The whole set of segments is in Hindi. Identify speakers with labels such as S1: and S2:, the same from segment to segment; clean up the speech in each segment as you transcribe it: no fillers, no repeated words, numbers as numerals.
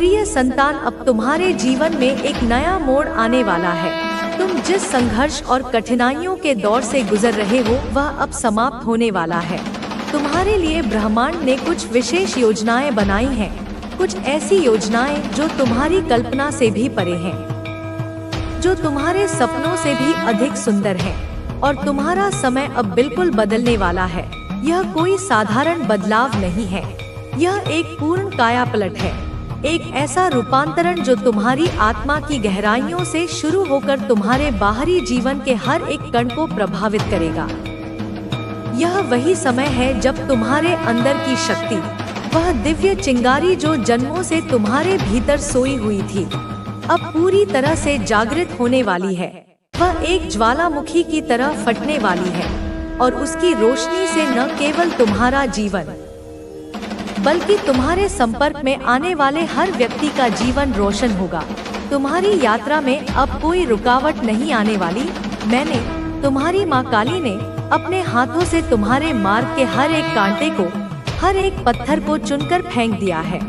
S1: प्रिय संतान, अब तुम्हारे जीवन में एक नया मोड़ आने वाला है। तुम जिस संघर्ष और कठिनाइयों के दौर से गुजर रहे हो वह अब समाप्त होने वाला है। तुम्हारे लिए ब्रह्मांड ने कुछ विशेष योजनाएं बनाई हैं, कुछ ऐसी योजनाएं जो तुम्हारी कल्पना से भी परे हैं, जो तुम्हारे सपनों से भी अधिक सुंदर हैं। और तुम्हारा समय अब बिल्कुल बदलने वाला है। यह कोई साधारण बदलाव नहीं है, यह एक पूर्ण कायापलट है, एक ऐसा रूपांतरण जो तुम्हारी आत्मा की गहराइयों से शुरू होकर तुम्हारे बाहरी जीवन के हर एक कण को प्रभावित करेगा। यह वही समय है जब तुम्हारे अंदर की शक्ति, वह दिव्य चिंगारी जो जन्मों से तुम्हारे भीतर सोई हुई थी, अब पूरी तरह से जागृत होने वाली है। वह एक ज्वालामुखी की तरह फटने वाली है और उसकी रोशनी से न केवल तुम्हारा जीवन बल्कि तुम्हारे संपर्क में आने वाले हर व्यक्ति का जीवन रोशन होगा। तुम्हारी यात्रा में अब कोई रुकावट नहीं आने वाली। मैंने, तुम्हारी माँ काली ने अपने हाथों से तुम्हारे मार्ग के हर एक कांटे को, हर एक पत्थर को चुनकर फेंक दिया है।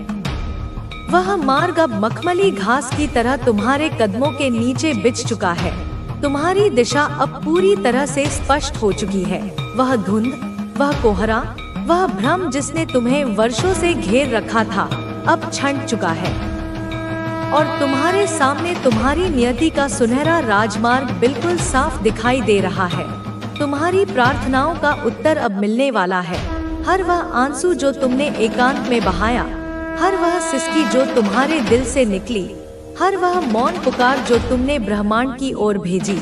S1: वह मार्ग अब मखमली घास की तरह तुम्हारे कदमों के नीचे बिछ चुका है। तुम्हारी दिशा अब पूरी तरह से स्पष्ट हो चुकी है। वह धुंध, वह कोहरा, वह भ्रम जिसने तुम्हें वर्षों से घेर रखा था, अब छंट चुका है और तुम्हारे सामने तुम्हारी नियति का सुनहरा राजमार्ग बिल्कुल साफ दिखाई दे रहा है। तुम्हारी प्रार्थनाओं का उत्तर अब मिलने वाला है। हर वह आंसू जो तुमने एकांत में बहाया, हर वह सिसकी जो तुम्हारे दिल से निकली, हर वह मौन पुकार जो तुमने ब्रह्मांड की ओर भेजी,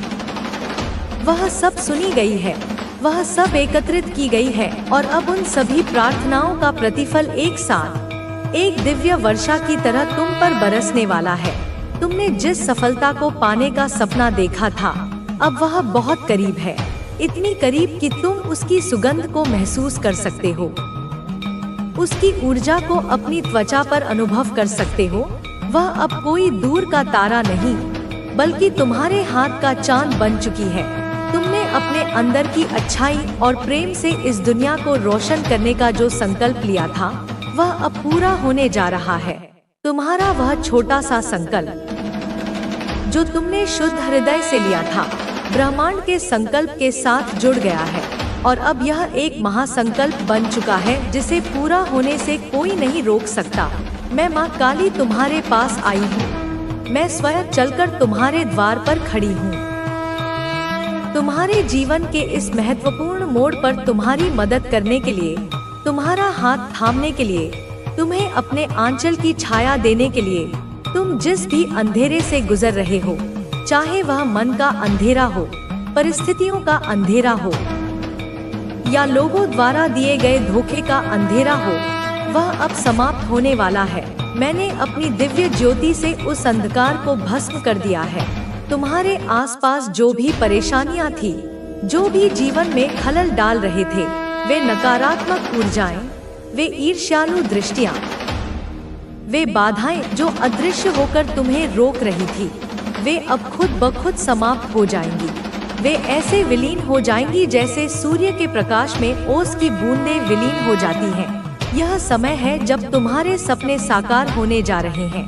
S1: वह सब सुनी गई है, वह सब एकत्रित की गई है और अब उन सभी प्रार्थनाओं का प्रतिफल एक साथ एक दिव्य वर्षा की तरह तुम पर बरसने वाला है। तुमने जिस सफलता को पाने का सपना देखा था, अब वह बहुत करीब है, इतनी करीब कि तुम उसकी सुगंध को महसूस कर सकते हो, उसकी ऊर्जा को अपनी त्वचा पर अनुभव कर सकते हो। वह अब कोई दूर का तारा नहीं बल्कि तुम्हारे हाथ का चांद बन चुकी है। तुमने अपने अंदर की अच्छाई और प्रेम से इस दुनिया को रोशन करने का जो संकल्प लिया था, वह अब पूरा होने जा रहा है। तुम्हारा वह छोटा सा संकल्प जो तुमने शुद्ध हृदय से लिया था, ब्रह्मांड के संकल्प के साथ जुड़ गया है और अब यह एक महासंकल्प बन चुका है जिसे पूरा होने से कोई नहीं रोक सकता। मैं माँ काली तुम्हारे पास आई हूँ। मैं स्वयं चलकर तुम्हारे द्वार पर खड़ी हूँ। तुम्हारे जीवन के इस महत्वपूर्ण मोड़ पर तुम्हारी मदद करने के लिए, तुम्हारा हाथ थामने के लिए, तुम्हें अपने आंचल की छाया देने के लिए, तुम जिस भी अंधेरे से गुजर रहे हो, चाहे वह मन का अंधेरा हो, परिस्थितियों का अंधेरा हो या लोगों द्वारा दिए गए धोखे का अंधेरा हो, वह अब समाप्त होने वाला है। मैंने अपनी दिव्य ज्योति से उस अंधकार को भस्म कर दिया है। तुम्हारे आसपास जो भी परेशानियां थी, जो भी जीवन में खलल डाल रहे थे, वे नकारात्मक ऊर्जाएं, वे ईर्ष्यालु दृष्टियां, वे बाधाएं जो अदृश्य होकर तुम्हें रोक रही थी, वे अब खुद ब खुद समाप्त हो जाएंगी। वे ऐसे विलीन हो जाएंगी जैसे सूर्य के प्रकाश में ओस की बूंदें विलीन हो जाती हैं। यह समय है जब तुम्हारे सपने साकार होने जा रहे हैं।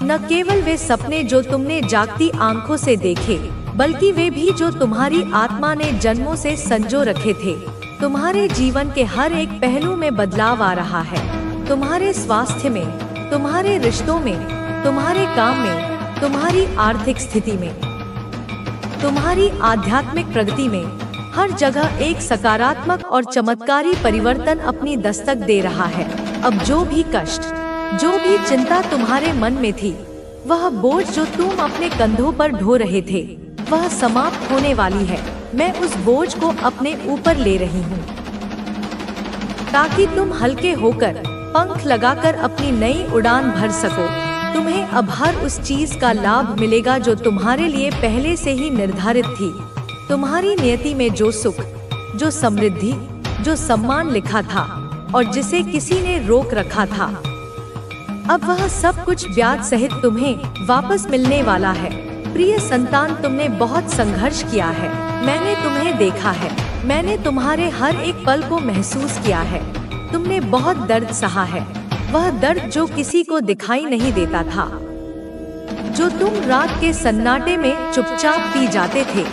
S1: न केवल वे सपने जो तुमने जागती आंखों से देखे, बल्कि वे भी जो तुम्हारी आत्मा ने जन्मों से संजो रखे थे। तुम्हारे जीवन के हर एक पहलू में बदलाव आ रहा है। तुम्हारे स्वास्थ्य में, तुम्हारे रिश्तों में, तुम्हारे काम में, तुम्हारी आर्थिक स्थिति में, तुम्हारी आध्यात्मिक प्रगति में, हर जगह एक सकारात्मक और चमत्कारी परिवर्तन अपनी दस्तक दे रहा है। अब जो भी कष्ट, जो भी चिंता तुम्हारे मन में थी, वह बोझ जो तुम अपने कंधों पर ढो रहे थे, वह समाप्त होने वाली है। मैं उस बोझ को अपने ऊपर ले रही हूँ ताकि तुम हल्के होकर, पंख लगाकर अपनी नई उड़ान भर सको। तुम्हें अब हर उस चीज का लाभ मिलेगा जो तुम्हारे लिए पहले से ही निर्धारित थी। तुम्हारी नियति में जो सुख, जो समृद्धि, जो सम्मान लिखा था और जिसे किसी ने रोक रखा था, अब वह सब कुछ ब्याज सहित तुम्हें वापस मिलने वाला है। प्रिय संतान, तुमने बहुत संघर्ष किया है। मैंने तुम्हें देखा है। मैंने तुम्हारे हर एक पल को महसूस किया है। तुमने बहुत दर्द सहा है। वह दर्द जो किसी को दिखाई नहीं देता था, जो तुम रात के सन्नाटे में चुपचाप पी जाते थे।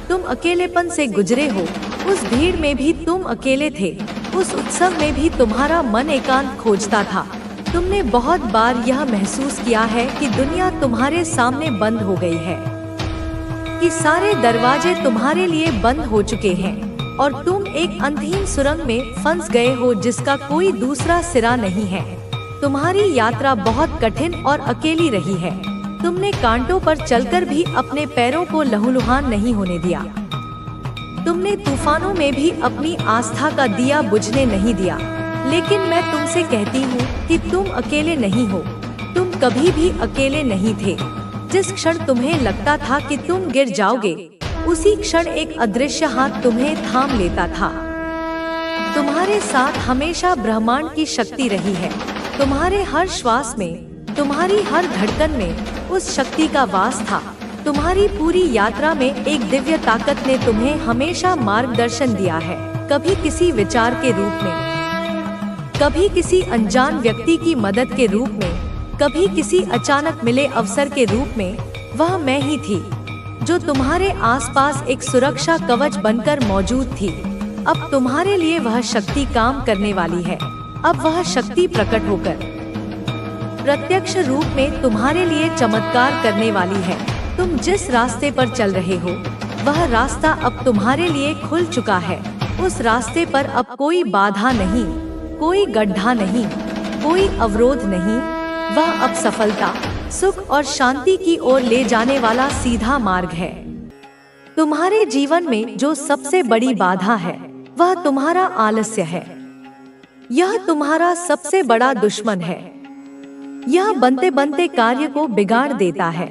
S1: तुम अकेलेपन से गुजरे हो, उस भीड़ में भी तुम अकेले थे, उस उत्सव में भी तुम्हारा मन एकांत खोजता था। तुमने बहुत बार यह महसूस किया है कि दुनिया तुम्हारे सामने बंद हो गई है, कि सारे दरवाजे तुम्हारे लिए बंद हो चुके हैं और तुम एक अंधेरी सुरंग में फंस गए हो जिसका कोई दूसरा सिरा नहीं है। तुम्हारी यात्रा बहुत कठिन और अकेली रही है। तुमने कांटों पर चलकर भी अपने पैरों को लहूलुहान नहीं होने दिया। तुमने तूफानों में भी अपनी आस्था का दिया बुझने नहीं दिया। लेकिन मैं तुमसे कहती हूँ कि तुम अकेले नहीं हो। तुम कभी भी अकेले नहीं थे। जिस क्षण तुम्हें लगता था कि तुम गिर जाओगे, उसी क्षण एक अदृश्य हाथ तुम्हें थाम लेता था। तुम्हारे साथ हमेशा ब्रह्मांड की शक्ति रही है। तुम्हारे हर श्वास में, तुम्हारी हर धड़कन में उस शक्ति का वास था। तुम्हारी पूरी यात्रा में एक दिव्य ताकत ने तुम्हें हमेशा मार्गदर्शन दिया है, कभी किसी विचार के रूप में, कभी किसी अनजान व्यक्ति की मदद के रूप में, कभी किसी अचानक मिले अवसर के रूप में। वह मैं ही थी जो तुम्हारे आसपास एक सुरक्षा कवच बनकर मौजूद थी। अब तुम्हारे लिए वह शक्ति काम करने वाली है। अब वह शक्ति प्रकट होकर प्रत्यक्ष रूप में तुम्हारे लिए चमत्कार करने वाली है। तुम जिस रास्ते पर चल रहे हो, वह रास्ता अब तुम्हारे लिए खुल चुका है। उस रास्ते पर अब कोई बाधा नहीं, कोई गड्ढा नहीं, कोई अवरोध नहीं। वह अब सफलता, सुख और शांति की ओर ले जाने वाला सीधा मार्ग है। तुम्हारे जीवन में जो सबसे बड़ी बाधा है, वह तुम्हारा आलस्य है। यह तुम्हारा सबसे बड़ा दुश्मन है। यह बनते बनते कार्य को बिगाड़ देता है।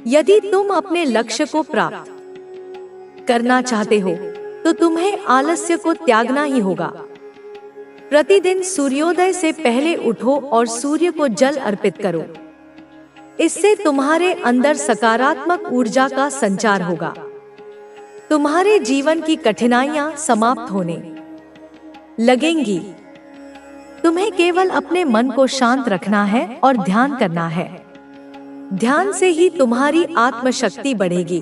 S1: यदि तुम अपने लक्ष्य को प्राप्त करना चाहते हो, तो तुम्हें आलस्य को त्यागना ही होगा। प्रतिदिन सूर्योदय से पहले उठो और सूर्य को जल अर्पित करो। इससे तुम्हारे अंदर सकारात्मक ऊर्जा का संचार होगा। तुम्हारे जीवन की कठिनाइयां समाप्त होने लगेंगी। तुम्हें केवल अपने मन को शांत रखना है और ध्यान करना है। ध्यान से ही तुम्हारी आत्मशक्ति बढ़ेगी।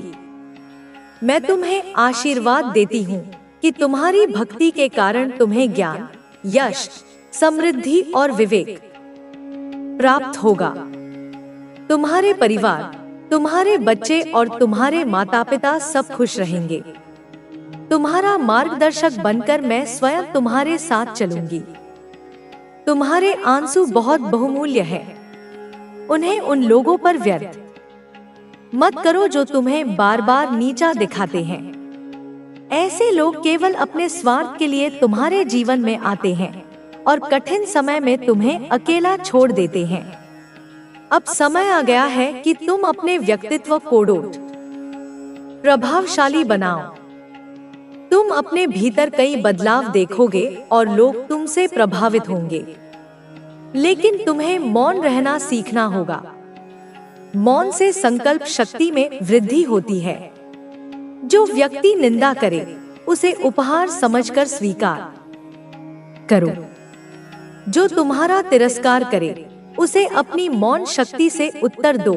S1: मैं तुम्हें आशीर्वाद देती हूँ कि तुम्हारी भक्ति के कारण तुम्हें ज्ञान, यश, समृद्धि और विवेक प्राप्त होगा। तुम्हारे परिवार, तुम्हारे बच्चे और तुम्हारे माता पिता सब खुश रहेंगे। तुम्हारा मार्गदर्शक बनकर मैं स्वयं तुम्हारे साथ चलूंगी। तुम्हारे आंसू बहुत बहुमूल्य हैं। उन्हें उन लोगों पर व्यर्थ मत करो जो तुम्हें बार बार नीचा दिखाते हैं। ऐसे लोग केवल अपने स्वार्थ के लिए तुम्हारे जीवन में आते हैं और कठिन समय में तुम्हें अकेला छोड़ देते हैं। अब समय आ गया है कि तुम अपने व्यक्तित्व को प्रभावशाली बनाओ। तुम अपने भीतर कई बदलाव देखोगे और लोग तुमसे प्रभावित होंगे। लेकिन तुम्हें मौन रहना सीखना होगा। मौन से संकल्प शक्ति में वृद्धि होती है। जो व्यक्ति निंदा करे, उसे उपहार समझकर स्वीकार करो। जो तुम्हारा तिरस्कार करे, उसे अपनी मौन शक्ति से उत्तर दो।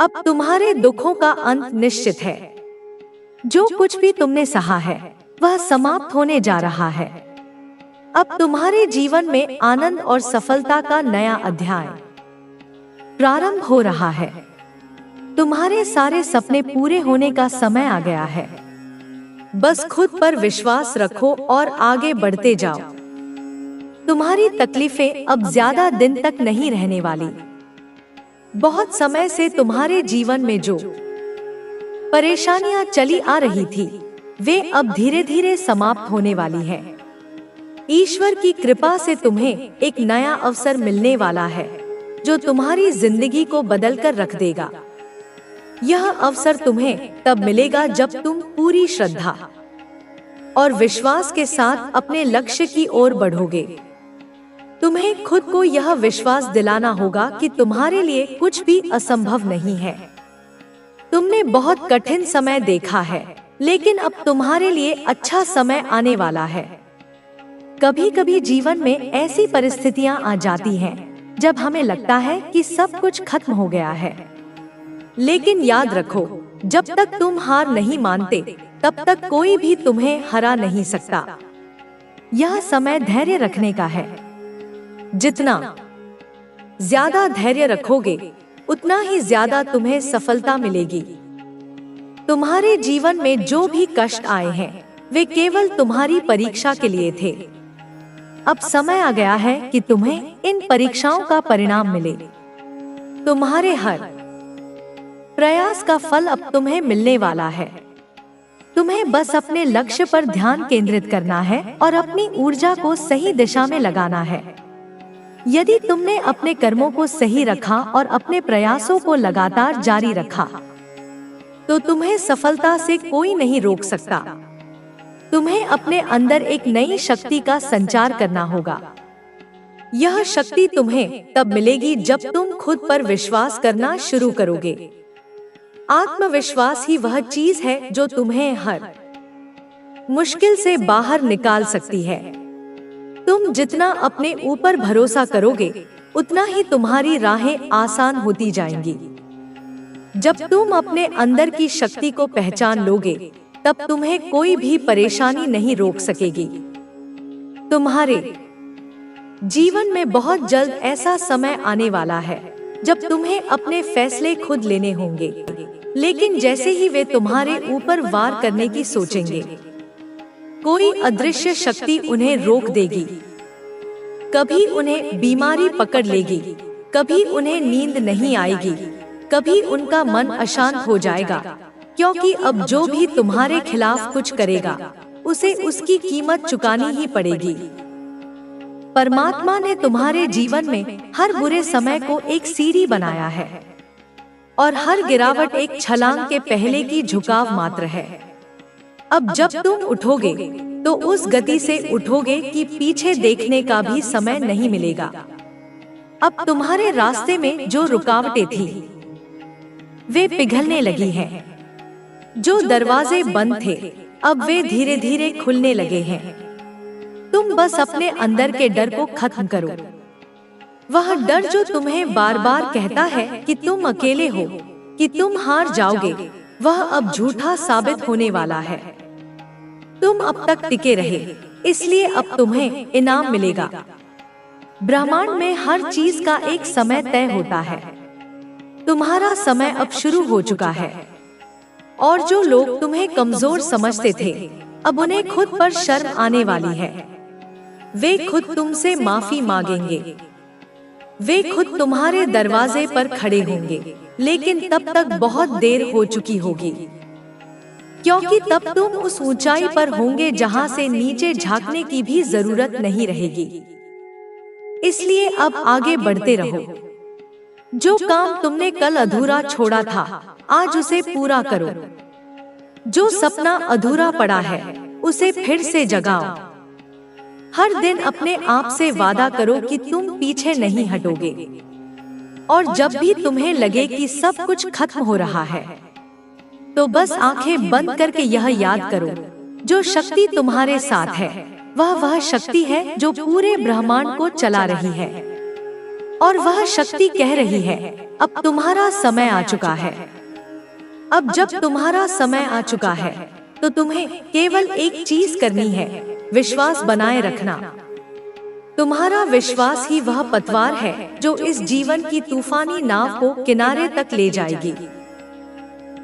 S1: अब तुम्हारे दुखों का अंत निश्चित है। जो कुछ भी तुमने सहा है, वह समाप्त होने जा रहा है। अब तुम्हारे जीवन में आनंद और सफलता का नया अध्याय प्रारंभ हो रहा है। तुम्हारे सारे सपने पूरे होने का समय आ गया है। बस खुद पर विश्वास रखो और आगे बढ़ते जाओ। तुम्हारी तकलीफें अब ज्यादा दिन तक नहीं रहने वाली। बहुत समय से तुम्हारे जीवन में जो परेशानियां चली आ रही थी, वे अब धीरे धीरे समाप्त होने वाली है। ईश्वर की कृपा से तुम्हें एक नया अवसर मिलने वाला है, जो तुम्हारी जिंदगी को बदलकर रख देगा। यह अवसर तुम्हें तब मिलेगा जब तुम पूरी श्रद्धा और विश्वास के साथ अपने लक्ष्य की ओर बढ़ोगे। तुम्हें खुद को यह विश्वास दिलाना होगा कि तुम्हारे लिए कुछ भी असंभव नहीं है। तुमने बहुत कठिन समय देखा है, लेकिन अब तुम्हारे लिए अच्छा समय आने वाला है। कभी कभी जीवन में ऐसी परिस्थितियां आ जाती हैं जब हमें लगता है कि सब कुछ खत्म हो गया है। लेकिन याद रखो, जब तक तुम हार नहीं मानते तब तक कोई भी तुम्हें हरा नहीं सकता। यह समय धैर्य रखने का है। जितना ज्यादा धैर्य रखोगे उतना ही ज्यादा तुम्हें सफलता मिलेगी। तुम्हारे जीवन में जो भी कष्ट आए हैं वे केवल तुम्हारी परीक्षा के लिए थे। अब समय आ गया है कि तुम्हें इन परीक्षाओं का परिणाम मिले। तुम्हारे हर प्रयास का फल अब तुम्हें मिलने वाला है। तुम्हें बस अपने लक्ष्य पर ध्यान केंद्रित करना है और अपनी ऊर्जा को सही दिशा में लगाना है। यदि तुमने अपने कर्मों को सही रखा और अपने प्रयासों को लगातार जारी रखा तो तुम्हें सफलता से कोई नहीं रोक सकता। तुम्हें अपने अंदर एक नई शक्ति का संचार करना होगा। यह शक्ति तुम्हें तब मिलेगी जब तुम खुद पर विश्वास करना शुरू करोगे। आत्मविश्वास ही वह चीज है जो तुम्हें हर मुश्किल से बाहर निकाल सकती है। तुम जितना अपने ऊपर भरोसा करोगे उतना ही तुम्हारी राहें आसान होती जाएंगी। जब तुम अपने अंदर की शक्ति को पहचान लोगे तब तुम्हें कोई भी परेशानी नहीं रोक सकेगी। तुम्हारे जीवन में बहुत जल्द ऐसा समय आने वाला है जब तुम्हें अपने फैसले खुद लेने होंगे, लेकिन जैसे ही वे तुम्हारे ऊपर वार करने की सोचेंगे, कोई अदृश्य शक्ति उन्हें रोक देगी। कभी उन्हें बीमारी पकड़ लेगी, कभी उन्हें नींद नहीं आएगी, कभी उनका मन अशांत हो जाएगा, क्योंकि अब जो भी तुम्हारे खिलाफ कुछ करेगा उसे उसकी कीमत चुकानी ही पड़ेगी। परमात्मा ने तुम्हारे जीवन में हर बुरे समय को एक सीढ़ी बनाया है और हर गिरावट एक छलांग के पहले की झुकाव मात्र है। अब जब तुम उठोगे तो उस गति से उठोगे कि पीछे देखने का भी समय नहीं मिलेगा। अब तुम्हारे रास्ते में जो रुकावटें थी वे पिघलने लगी हैं। जो दरवाजे बंद थे अब वे धीरे धीरे खुलने लगे हैं। तुम बस अपने अंदर के डर को खत्म करो। वह डर जो तुम्हें बार बार कहता है कि तुम अकेले हो, कि तुम हार जाओगे, वह अब झूठा साबित होने वाला है। तुम अब तक टिके रहे, इसलिए अब तुम्हें इनाम मिलेगा। ब्रह्मांड में हर चीज का एक समय तय होता है। तुम्हारा समय अब शुरू हो चुका है और जो लोग तुम्हें कमजोर समझते थे अब उन्हें खुद पर शर्म आने वाली है। वे खुद तुमसे माफी मांगेंगे। वे खुद तुम्हारे दरवाजे पर खड़े होंगे, लेकिन तब तक बहुत देर हो चुकी होगी, क्योंकि तब तुम उस ऊंचाई पर होंगे जहां से नीचे झांकने की भी जरूरत नहीं रहेगी। इसलिए अब आगे बढ़ते रहो। जो काम तुमने कल अधूरा छोड़ा था आज उसे पूरा करो। जो सपना अधूरा पड़ा है उसे फिर से जगाओ। हर दिन अपने आप से वादा करो कि तुम पीछे नहीं हटोगे। और जब भी तुम्हें लगे कि सब कुछ खत्म हो रहा है तो बस आंखें बंद करके यह याद करो, जो शक्ति तुम्हारे साथ है वह शक्ति है जो पूरे ब्रह्मांड को चला रही है। और वह शक्ति कह रही है अब तुम्हारा समय आ चुका है। अब जब तुम्हारा समय आ चुका है तो तुम्हें केवल एक चीज करनी है, विश्वास बनाए रखना। तुम्हारा विश्वास ही वह पतवार है जो इस जीवन की तूफानी नाव को किनारे तक ले जाएगी।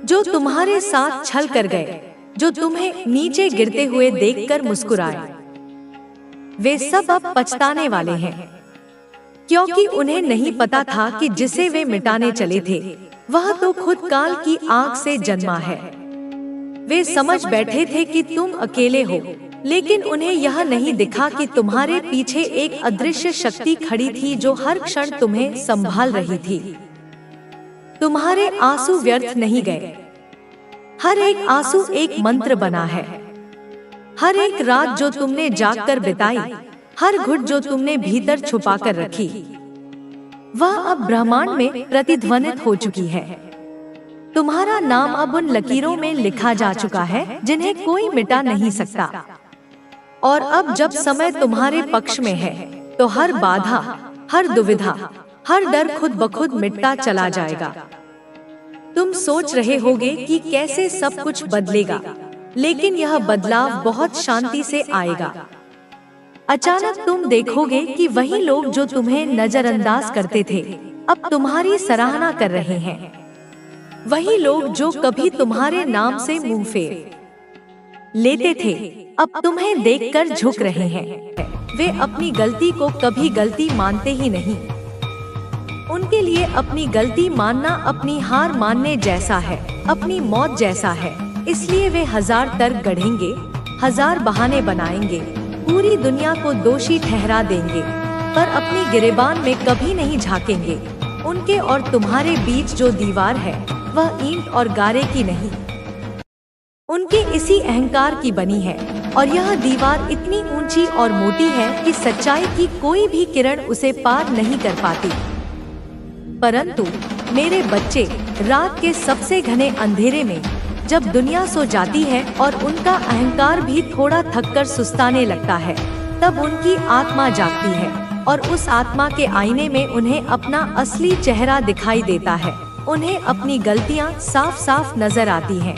S1: जो तुम्हारे साथ छल कर गए, जो तुम्हें नीचे गिरते हुए देखकर मुस्कुराए, वे सब अब पछताने वाले हैं, क्योंकि उन्हें नहीं पता था कि जिसे वे मिटाने चले थे वह तो खुद काल की आग से जन्मा है। वे समझ बैठे थे कि तुम अकेले हो, लेकिन उन्हें यह नहीं दिखा कि तुम्हारे पीछे एक अदृश्य शक्ति खड़ी थी जो हर क्षण तुम्हें संभाल रही थी। तुम्हारे आंसू व्यर्थ नहीं गए। हर एक आंसू एक मंत्र बना है। हर एक रात जो तुमने जागकर बिताई, हर घुट जो तुमने भीतर छुपाकर रखी, वह अब ब्रह्मांड में प्रतिध्वनित हो चुकी है। तुम्हारा नाम अब उन लकीरों में लिखा जा चुका है जिन्हें कोई मिटा नहीं सकता। और अब जब समय तुम्हारे पक्ष में है तो हर बाधा, हर दुविधा, हर डर खुद ब खुद मिटता चला जाएगा। तुम सोच रहे होगे कि कैसे सब कुछ बदलेगा, लेकिन यह बदलाव बहुत शांति से आएगा। अचानक तुम देखोगे कि वही लोग जो तुम्हें नजरअंदाज करते थे अब तुम्हारी सराहना कर रहे हैं। वही लोग जो कभी तुम्हारे नाम से मुंह फेर लेते थे अब तुम्हें देखकर झुक रहे हैं। वे अपनी गलती को कभी गलती मानते ही नहीं। उनके लिए अपनी गलती मानना अपनी हार मानने जैसा है, अपनी मौत जैसा है। इसलिए वे हजार तर्क गढ़ेंगे, हजार बहाने बनाएंगे, पूरी दुनिया को दोषी ठहरा देंगे, पर अपनी गिरेबान में कभी नहीं झांकेंगे। उनके और तुम्हारे बीच जो दीवार है वह ईंट और गारे की नहीं, उनके इसी अहंकार की बनी है। और यह दीवार इतनी ऊंची और मोटी है कि सच्चाई की कोई भी किरण उसे पार नहीं कर पाती। परंतु मेरे बच्चे, रात के सबसे घने अंधेरे में जब दुनिया सो जाती है और उनका अहंकार भी थोड़ा थककर सुस्ताने लगता है, तब उनकी आत्मा जागती है और उस आत्मा के आईने में उन्हें अपना असली चेहरा दिखाई देता है। उन्हें अपनी गलतियां साफ साफ नजर आती हैं।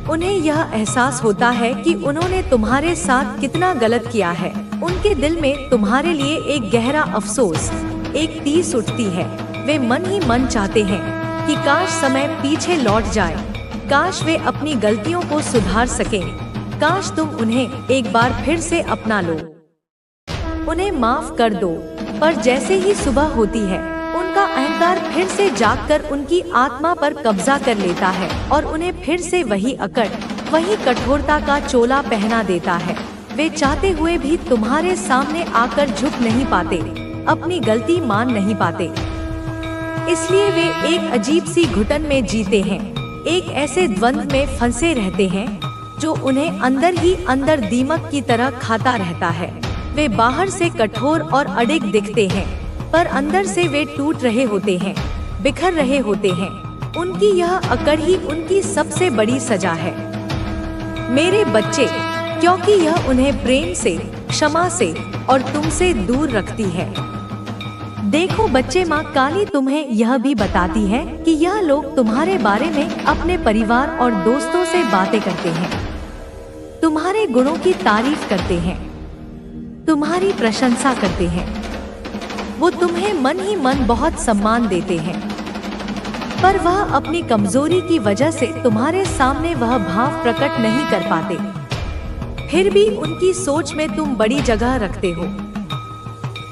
S1: उन्हें यह एहसास होता है कि उन्होंने तुम्हारे साथ कितना गलत किया है। उनके दिल में तुम्हारे लिए एक गहरा अफसोस, एक टीस उठती है। वे मन ही मन चाहते हैं कि काश समय पीछे लौट जाए, काश वे अपनी गलतियों को सुधार सकें, काश तुम उन्हें एक बार फिर से अपना लो, उन्हें माफ कर दो। पर जैसे ही सुबह होती है, उनका अहंकार फिर से जागकर उनकी आत्मा पर कब्जा कर लेता है और उन्हें फिर से वही अकड़, वही कठोरता का चोला पहना देता है। वे चाहते हुए भी तुम्हारे सामने आकर झुक नहीं पाते, अपनी गलती मान नहीं पाते। इसलिए वे एक अजीब सी घुटन में जीते हैं, एक ऐसे द्वंद्व में फंसे रहते हैं जो उन्हें अंदर ही अंदर दीमक की तरह खाता रहता है। वे बाहर से कठोर और अडिग दिखते हैं, पर अंदर से वे टूट रहे होते हैं, बिखर रहे होते हैं। उनकी यह अकड़ ही उनकी सबसे बड़ी सजा है, मेरे बच्चे, क्योंकि यह उन्हें प्रेम से, क्षमा से और तुमसे दूर रखती है। देखो बच्चे, माँ काली तुम्हें यह भी बताती है कि यह लोग तुम्हारे बारे में अपने परिवार और दोस्तों से बातें करते हैं, तुम्हारे गुणों की तारीफ करते हैं, तुम्हारी प्रशंसा करते हैं। वो तुम्हें मन ही मन बहुत सम्मान देते हैं, पर वह अपनी कमजोरी की वजह से तुम्हारे सामने वह भाव प्रकट नहीं कर पाते। फिर भी उनकी सोच में तुम बड़ी जगह रखते हो।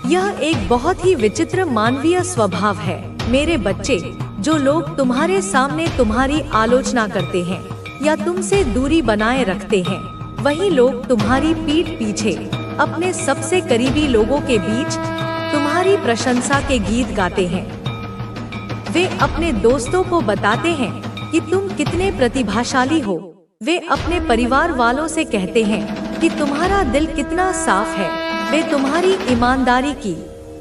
S1: यह एक बहुत ही विचित्र मानवीय स्वभाव है मेरे बच्चे। जो लोग तुम्हारे सामने तुम्हारी आलोचना करते हैं या तुमसे दूरी बनाए रखते हैं, वही लोग तुम्हारी पीठ पीछे अपने सबसे करीबी लोगों के बीच तुम्हारी प्रशंसा के गीत गाते हैं। वे अपने दोस्तों को बताते हैं कि तुम कितने प्रतिभाशाली हो। वे अपने परिवार वालों से कहते हैं कि तुम्हारा दिल कितना साफ है। वे तुम्हारी ईमानदारी की,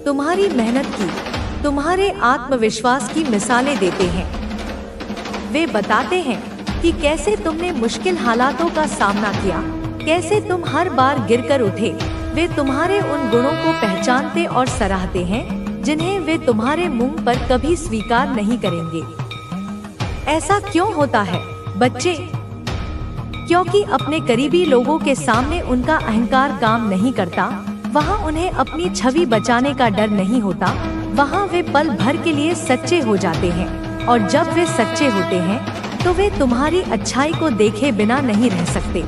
S1: तुम्हारी मेहनत की, तुम्हारे आत्मविश्वास की मिसालें देते हैं। वे बताते हैं कि कैसे तुमने मुश्किल हालातों का सामना किया, कैसे तुम हर बार गिरकर उठे। वे तुम्हारे उन गुणों को पहचानते और सराहते हैं जिन्हें वे तुम्हारे मुंह पर कभी स्वीकार नहीं करेंगे। ऐसा क्यों होता है बच्चे? क्योंकि अपने करीबी लोगों के सामने उनका अहंकार काम नहीं करता। वहाँ उन्हें अपनी छवि बचाने का डर नहीं होता। वहाँ वे पल भर के लिए सच्चे हो जाते हैं, और जब वे सच्चे होते हैं तो वे तुम्हारी अच्छाई को देखे बिना नहीं रह सकते।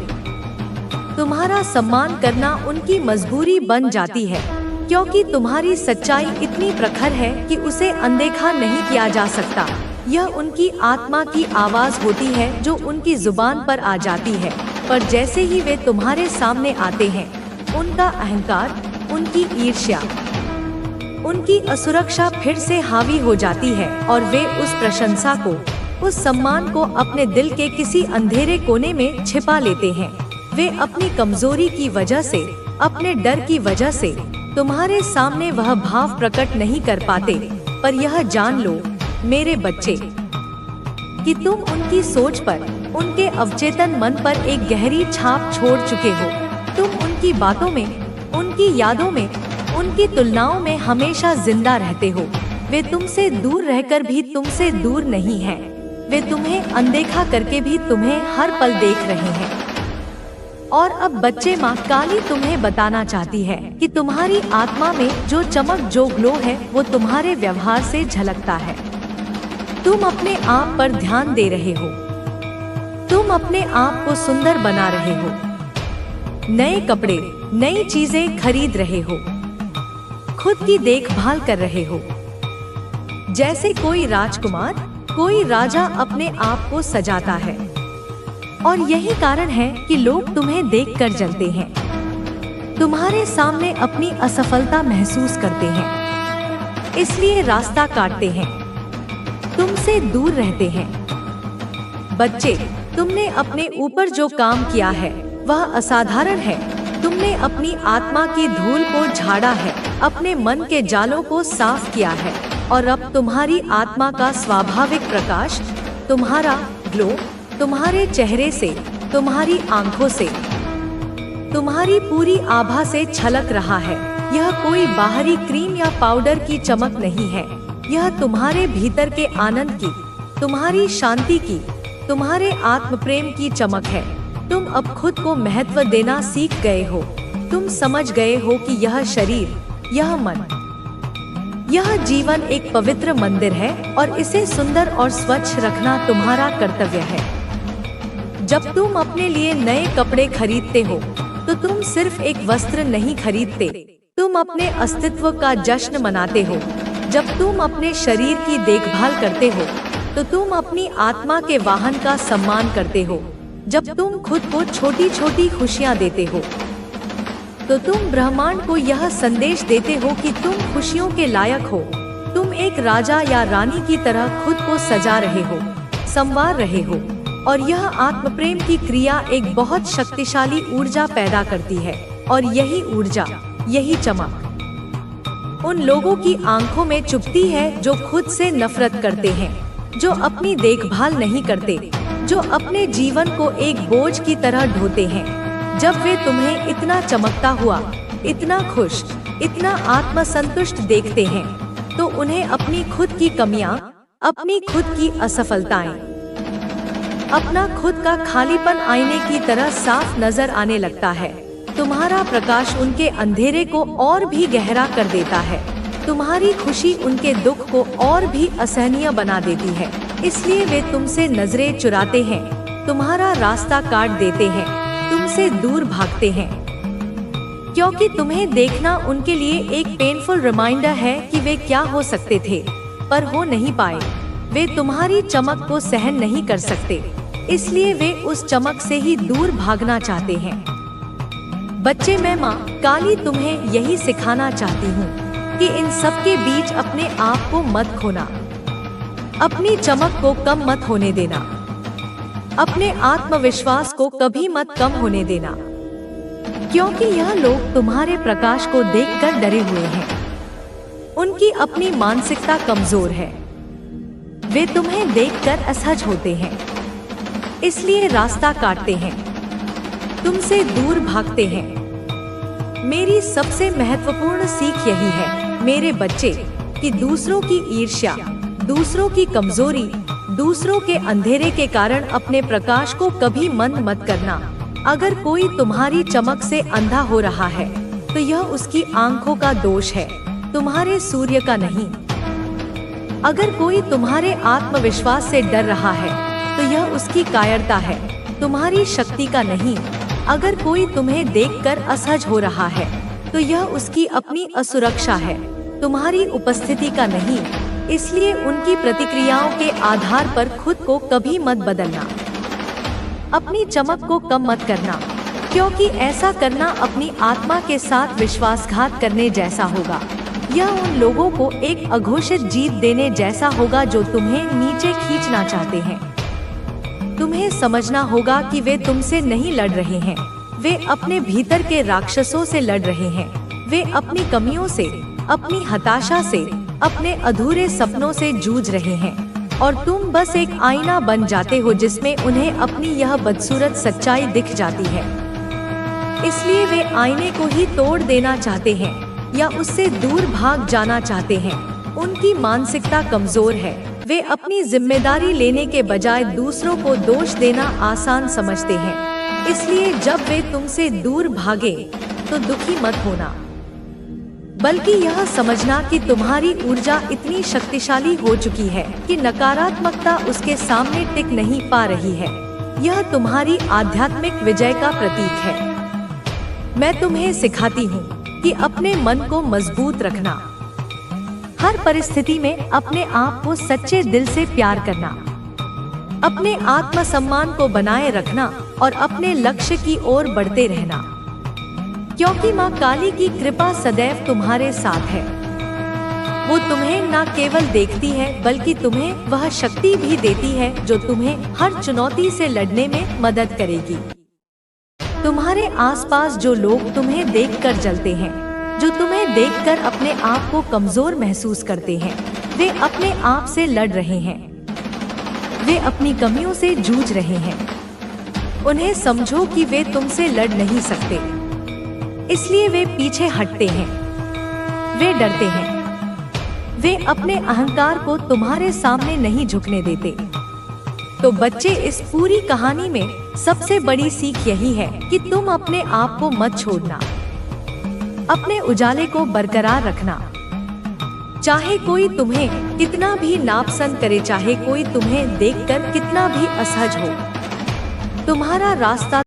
S1: तुम्हारा सम्मान करना उनकी मजबूरी बन जाती है, क्योंकि तुम्हारी सच्चाई इतनी प्रखर है कि उसे अनदेखा नहीं किया जा सकता। यह उनकी आत्मा की आवाज होती है जो उनकी जुबान पर आ जाती है, पर जैसे ही वे तुम्हारे सामने आते हैं, उनका अहंकार, उनकी ईर्ष्या, उनकी असुरक्षा फिर से हावी हो जाती है और वे उस प्रशंसा को, उस सम्मान को अपने दिल के किसी अंधेरे कोने में छिपा लेते हैं। वे अपनी कमजोरी की वजह से, अपने डर की वजह से तुम्हारे सामने वह भाव प्रकट नहीं कर पाते। पर यह जान लो मेरे बच्चे कि तुम उनकी सोच पर, उनके अवचेतन मन पर एक गहरी छाप छोड़ चुके हो। तुम उनकी बातों में, उनकी यादों में, उनकी तुलनाओं में हमेशा जिंदा रहते हो। वे तुमसे दूर रहकर भी तुमसे दूर नहीं हैं। वे तुम्हें अनदेखा करके भी तुम्हें हर पल देख रहे हैं। और अब बच्चे, माँ काली तुम्हें बताना चाहती है कि तुम्हारी आत्मा में जो चमक, जो ग्लो है, वो तुम्हारे व्यवहार से झलकता है। तुम अपने आप पर ध्यान दे रहे हो। तुम अपने आप को सुंदर बना रहे हो। नए कपड़े, नई चीजें खरीद रहे हो। खुद की देखभाल कर रहे हो। जैसे कोई राजकुमार, कोई राजा अपने आप को सजाता है। और यही कारण है कि लोग तुम्हें देखकर जलते हैं, तुम्हारे सामने अपनी असफलता महसूस करते हैं, इसलिए रास्ता काटते हैं, तुमसे दूर रहते हैं। बच्चे, तुमने अपने ऊपर जो काम किया है वह असाधारण है। तुमने अपनी आत्मा की धूल को झाड़ा है, अपने मन के जालों को साफ किया है, और अब तुम्हारी आत्मा का स्वाभाविक प्रकाश, तुम्हारा ग्लो, तुम्हारे चेहरे से, तुम्हारी आंखों से, तुम्हारी पूरी आभा से छलक रहा है। यह कोई बाहरी क्रीम या पाउडर की चमक नहीं है। यह तुम्हारे भीतर के आनंद की, तुम्हारी शांति की, तुम्हारे आत्म प्रेम की चमक है। तुम अब खुद को महत्व देना सीख गए हो। तुम समझ गए हो कि यह शरीर, यह मन, यह जीवन एक पवित्र मंदिर है और इसे सुंदर और स्वच्छ रखना तुम्हारा कर्तव्य है। जब तुम अपने लिए नए कपड़े खरीदते हो तो तुम सिर्फ एक वस्त्र नहीं खरीदते, तुम अपने अस्तित्व का जश्न मनाते हो। जब तुम अपने शरीर की देखभाल करते हो तो तुम अपनी आत्मा के वाहन का सम्मान करते हो। जब तुम खुद को छोटी छोटी खुशियाँ देते हो तो तुम ब्रह्मांड को यह संदेश देते हो कि तुम खुशियों के लायक हो। तुम एक राजा या रानी की तरह खुद को सजा रहे हो, संवार रहे हो, और यह आत्म प्रेम की क्रिया एक बहुत शक्तिशाली ऊर्जा पैदा करती है। और यही ऊर्जा, यही चमक उन लोगों की आंखों में चुभती है जो खुद से नफरत करते हैं, जो अपनी देखभाल नहीं करते, जो अपने जीवन को एक बोझ की तरह ढोते हैं। जब वे तुम्हें इतना चमकता हुआ, इतना खुश, इतना आत्मसंतुष्ट देखते हैं तो उन्हें अपनी खुद की कमियां, अपनी खुद की असफलताएं, अपना खुद का खालीपन आईने की तरह साफ नजर आने लगता है। तुम्हारा प्रकाश उनके अंधेरे को और भी गहरा कर देता है। तुम्हारी खुशी उनके दुख को और भी असहनीय बना देती है। इसलिए वे तुमसे नजरें चुराते हैं, तुम्हारा रास्ता काट देते हैं, तुमसे दूर भागते हैं, क्योंकि तुम्हें देखना उनके लिए एक पेनफुल रिमाइंडर है कि वे क्या हो सकते थे पर हो नहीं पाए। वे तुम्हारी चमक को सहन नहीं कर सकते, इसलिए वे उस चमक से ही दूर भागना चाहते हैं। बच्चे, मैं माँ काली तुम्हें यही सिखाना चाहती हूँ कि इन सब के बीच अपने आप को मत खोना, अपनी चमक को कम मत होने देना, अपने आत्मविश्वास को कभी मत कम होने देना, क्योंकि यह लोग तुम्हारे प्रकाश को देखकर डरे हुए हैं। उनकी अपनी मानसिकता कमजोर है, वे तुम्हें देखकर असहज होते हैं, इसलिए रास्ता काटते हैं, तुमसे दूर भागते हैं। मेरी सबसे महत्वपूर्ण सीख यही है मेरे बच्चे कि दूसरों की ईर्ष्या, दूसरों की कमजोरी, दूसरों के अंधेरे के कारण अपने प्रकाश को कभी मंद मत करना। अगर कोई तुम्हारी चमक से अंधा हो रहा है तो यह उसकी आंखों का दोष है, तुम्हारे सूर्य का नहीं। अगर कोई तुम्हारे आत्मविश्वास से डर रहा है तो यह उसकी कायरता है, तुम्हारी शक्ति का नहीं। अगर कोई तुम्हें देखकर असहज हो रहा है तो यह उसकी अपनी असुरक्षा है, तुम्हारी उपस्थिति का नहीं। इसलिए उनकी प्रतिक्रियाओं के आधार पर खुद को कभी मत बदलना, अपनी चमक को कम मत करना, क्योंकि ऐसा करना अपनी आत्मा के साथ विश्वासघात करने जैसा होगा। यह उन लोगों को एक अघोषित जीत देने जैसा होगा जो तुम्हें नीचे खींचना चाहते हैं। तुम्हें समझना होगा कि वे तुमसे नहीं लड़ रहे हैं, वे अपने भीतर के राक्षसों से लड़ रहे हैं। वे अपनी कमियों से, अपनी हताशा से, अपने अधूरे सपनों से जूझ रहे हैं, और तुम बस एक आईना बन जाते हो जिसमें उन्हें अपनी यह बदसूरत सच्चाई दिख जाती है। इसलिए वे आईने को ही तोड़ देना चाहते हैं या उससे दूर भाग जाना चाहते हैं। उनकी मानसिकता कमजोर है। वे अपनी जिम्मेदारी लेने के बजाय दूसरों को दोष देना आसान समझते हैं। इसलिए जब वे तुमसे दूर भागे तो दुखी मत होना, बल्कि यह समझना कि तुम्हारी ऊर्जा इतनी शक्तिशाली हो चुकी है कि नकारात्मकता उसके सामने टिक नहीं पा रही है। यह तुम्हारी आध्यात्मिक विजय का प्रतीक है। मैं तुम्हें सिखाती हूँ कि अपने मन को मजबूत रखना, हर परिस्थिति में अपने आप को सच्चे दिल से प्यार करना, अपने आत्मसम्मान को बनाए रखना और अपने लक्ष्य की ओर बढ़ते रहना, क्योंकि माँ काली की कृपा सदैव तुम्हारे साथ है। वो तुम्हें न केवल देखती है बल्कि तुम्हें वह शक्ति भी देती है जो तुम्हें हर चुनौती से लड़ने में मदद करेगी। तुम्हारे आसपास जो लोग तुम्हें देखकर जलते हैं, जो तुम्हें देखकर अपने आप को कमजोर महसूस करते हैं, वे अपने आप से लड़ रहे हैं। वे अपनी कमियों से जूझ रहे हैं। उन्हें समझो कि वे तुमसे लड़ नहीं सकते, इसलिए वे पीछे हटते हैं। वे डरते हैं। वे अपने अहंकार को तुम्हारे सामने नहीं झुकने देते। तो बच्चे, इस पूरी कहानी में सबसे बड़ी सीख यही है कि तुम अपने आप को मत छोड़ना, अपने उजाले को बरकरार रखना। चाहे कोई तुम्हें कितना भी नापसंद करे, चाहे कोई तुम्हें देखकर कितना भी असहज हो, तुम्हारा रास्ता